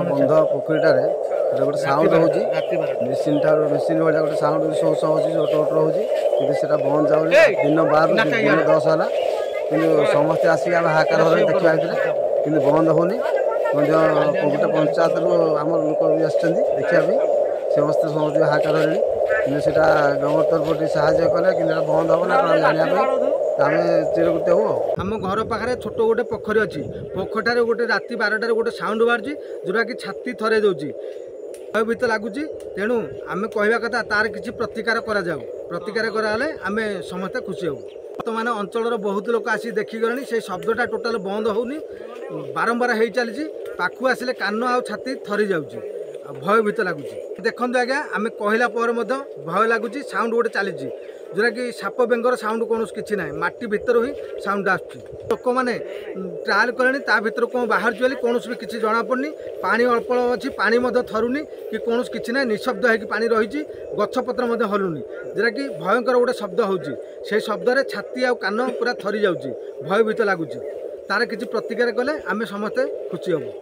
बंध पोखरीटार गोटे साउंड होची मेसीन भाया गोटे साउंड शो शो होची टोटर होची कि बंद जाऊँ दिन 12 दिन 10 है कि समस्ते आसिक हाहाकार हो देखा कि बंद होनी गोटे पंचायत आम लोक भी देखा समस्ते समस्त हाहाकार हो कि गवर्नमेंट तरफ साहय कले कि बंद हम ना जाना आम चिरकृत हूँ। आम घर पाखे छोट गोटे पोखरी अच्छी पोखरटार गोटे राति 12टार गोटे साउंड बाहर जोटा कि छाती थरे दूसरी भयभीत लगुच तेणु आम कहवा कथा तार किसी प्रतिकार प्रतिकार कराले आम समस्ते खुशी हूँ। बर्तमान अंचल बहुत लोक आसी देखीगले से शब्दटा टोटाल बंद होनी बारंबार हो चली पाखु आसिले कान आ छाती थरी जाऊँगी भयभीत लगुच देखु आज्ञा आम कहला भय लगुच साउंड गोटे चली जोटा कि साप बेंगर साउंड कौन किसी ना माटी भितर ही साउंड आसुच्ची लोक मैंने ट्रायल कले भर कौन बाहर बोली कौन भी किसी जना पड़नी पानी अल्प अच्छी पानी थरुनी कि कौन किसी ना निशब्द होगी पानी रही गछपत्र हलुनी जोटा कि भयंकर गोटे शब्द होची से शब्द छाती आ कान पूरा थरी जाऊँगी भयभीत लगुच तार किसी प्रतिकार कले आम समस्ते खुशी हूँ।